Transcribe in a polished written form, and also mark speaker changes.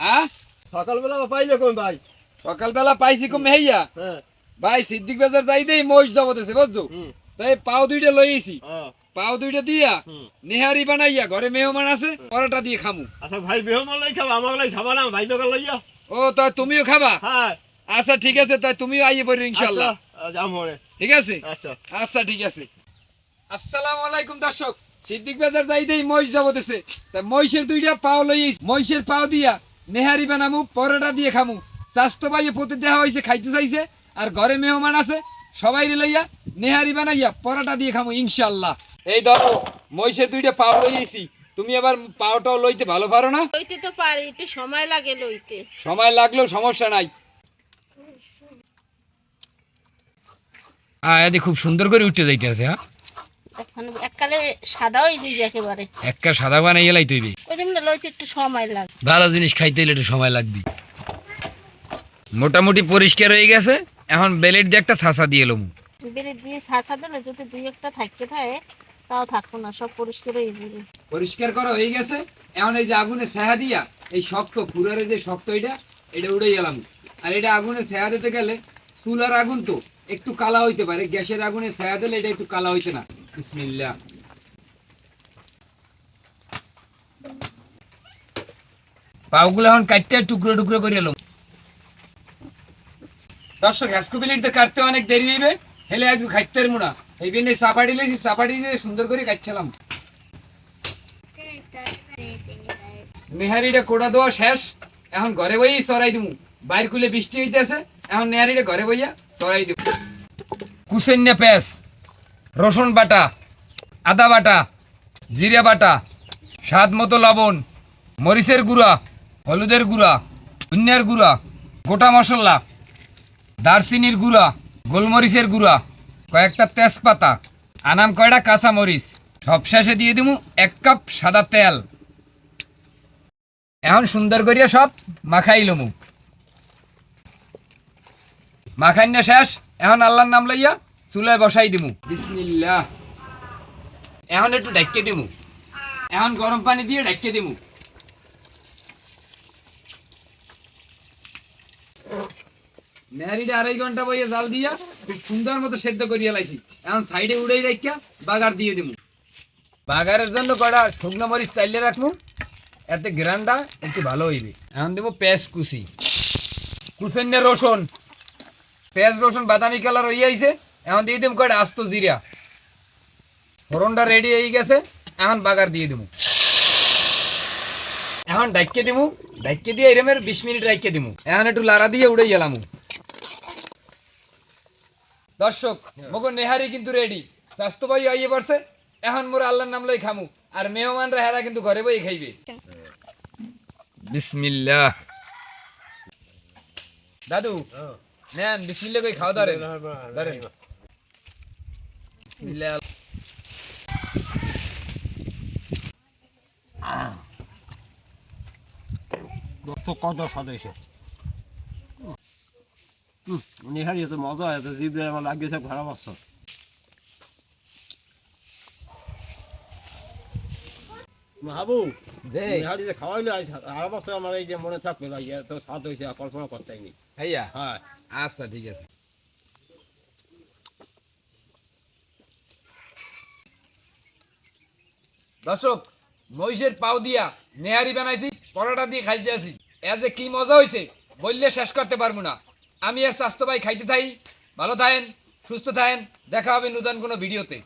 Speaker 1: হ্যাঁ
Speaker 2: সকালবেলা পাইলে কোন ভাই?
Speaker 1: সকালবেলা পাইছি কম হেইয়া
Speaker 2: হ্যাঁ
Speaker 1: ভাই সিদ্দিক বাজার যাইতেই মহিষ জবতেছে বুঝছো তাই পাও দুইটা লইছি পাও দুইটা দিয়া নেহারি বানাইয়া ঘরে মেহমান আছে পরোটা দিয়ে খামু।
Speaker 2: আচ্ছা ভাই বেহমান লাই খাবা, আমার লাই খাবা না, ভাই বেকার লইয়া।
Speaker 1: ও তাই তুমিও খাবা?
Speaker 2: হ্যাঁ
Speaker 1: আচ্ছা ঠিক আছে তাই তুমিও আইয়ে পড়ো ইনশাআল্লাহ।
Speaker 2: যাম মনে।
Speaker 1: ঠিক আছে
Speaker 2: আচ্ছা
Speaker 1: আচ্ছা ঠিক আছে। আসসালামু আলাইকুম দর্শক, সিদ্দিক বাজার যাইতেই মহিষ জবতেছে তাই মহিষের দুইটা পাও লইছি, মহিষের পাও দিয়া নেহারি বানামু পরোটা দিয়ে খামু। স্বাস্থ্য ভাইয়ে প্রতি দেওয়া হয়েছে খাইতে চাইছে আর ঘরে মেহমান আছে সবাই লইয়া নেহারি বানাইয়া পরোটা দিয়ে খামু ইনশাআল্লাহ। এই ধরো মহিষের দুইটা পাও লইছি, তুমি আবার পাওটাও লইতে ভালো পারো না?
Speaker 3: লইতে তো পারি, একটু সময় লাগে লইতে।
Speaker 1: সময় লাগলেও সমস্যা নাই। এদি খুব সুন্দর করে উঠতে যাইতে আছে। হ্যাঁ
Speaker 3: এখন এককালে সাদা হয়ে যায় একেবারে,
Speaker 1: একটা সাদা বানাইয়া লাইতে হইবে।
Speaker 3: ওই জন্য লইতে একটু সময় লাগে।
Speaker 1: ভালো জিনিস খাইতে হইলে একটু সময় লাগবে। মোটামুটি পরিষ্কার হয়ে গেছে, এখন বেলেট দিয়ে একটা ছাঁচা দিয়ে এলাম।
Speaker 3: বেলে দিয়ে ছাঁচা দিলে যদি দুই একটা থাকতে থাকে তাও থাকবো না, সব পরিষ্কার হয়ে যাবে।
Speaker 1: পরিষ্কার করা হয়ে গেছে, এখন এই যে আগুনে ছায়া দিয়া এই শক্ত পুরারে যে শক্ত এটা উড়ে গেলাম। আর এটা আগুনে ছায়া দিতে গেলে চুলার আগুন তো একটু কালা হইতে পারে, গ্যাসের আগুনে ছায়া দিলে এটা একটু কালা হইতে না। বিসমিল্লাহ। পাউগুলো এখন কাটতে টুকরো টুকরো করে এলাম। দর্শক হ্যাসকোবিলিতে কাটতে অনেক দেরি হইবে, হেলে আজকে খাইতে পারবো না। এই জন্য চাপাটি লেছি, চাপাটি দিয়ে সুন্দর করে কাটছিলাম। নেহারিটা কোড়া দেওয়া শেষ, এখন ঘরে বইয়া চড়াই দিব। বাইর খুলে বৃষ্টি হইতেছে, এখন নেহারিটা ঘরে বইয়া চড়াই দিব। কুসেন্যা পেঁয়াজ, রসুন বাটা, আদা বাটা, জিরা বাটা, স্বাদ মতো লবণ, মরিচের গুঁড়া, হলুদের গুঁড়া, ধনিয়ার গুঁড়া, গোটা মশলা, দারচিনির গুঁড়া, গোলমরিচের গুঁড়া, কয়েকটা তেজপাতা, আনাম কয়টা কাঁচা মরিচ, সব শেষে দিয়ে দিব 1 কাপ সাদা তেল। এখন সুন্দর করিয়া সব মাখাই লমু। মাখাই না শেষ, এখন আল্লাহর নাম লইয়া চুলায় বসাই দিমু। বিসমিল্লাহ। এখন একটু ঢাকিয়ে দিমু, এখন গরম পানি দিয়ে ঢাকিয়ে দিমু। নেহারিটা 2.5 ঘন্টা বইয়ে জাল দিয়া খুব সুন্দর মতো সেদ্ধ করিয়া লাইছি। এখন সাইডে উড়াই রাখিয়া বাগার দিয়ে দিমু। বাগারের জন্য কয়টা শুকনো মরিচ চাইলে রাখবো, এতে গ্রানটা একটু ভালো হইবে। এখন দেবো পেঁয়াজ কুচি, কুচেন্যা রসুন, পেঁয়াজ রসুন বাদামি কালার হয়ে আইছে। এখন দিয়ে দেবো কয়টা আস্ত জিরা। ফোড়নটা রেডি হয়ে গেছে, এখন বাগার দিয়ে দেবো। এখন ডাইকে দিমু, ডাইকে দিয়ে এরমের 20 মিনিট ডাইকে দিমু। এখন একটু লাড়া দিয়ে উড়ে গেলাম। দর্শক মগো নেহারি কিন্তু রেডি, স্বাস্থ্য ভাই আইয়ে পড়ছে। এখন মোর আল্লাহর নাম লই খামু, আর মেহমানরা হেরা কিন্তু ঘরে বই খাইবে। বিসমিল্লাহ। দাদু নেন বিসমিল্লাহ কই খাওয়া ধরেন ধরেন। বিসমিল্লাহ।
Speaker 2: তো কত স্বাদ হয়েছে। নিহারি এত মজা, এত জিভে আমার লাগিয়েছে খারাপ আসছে। হাবু
Speaker 1: যে
Speaker 2: নিহারি যে খাওয়াইলে আরাম আসছে, আমার এই যে মনে থাকবে এত স্বাদ হয়েছে কল্পনা করতে হয়নি।
Speaker 1: ভাইয়া
Speaker 2: হ্যাঁ
Speaker 1: আচ্ছা ঠিক আছে। দর্শক মহিষের পাও দিয়া নেহারি বানাইছি, পরোটা দিয়ে খাইতে আছি। এ যে কি মজা হয়েছে বললে শেষ করতে পারবো না। আমি আর স্বাস্থ্য ভাই খাইতে থাই। ভালো থাকেন, সুস্থ থাকেন, দেখা হবে নতুন কোনো ভিডিওতে।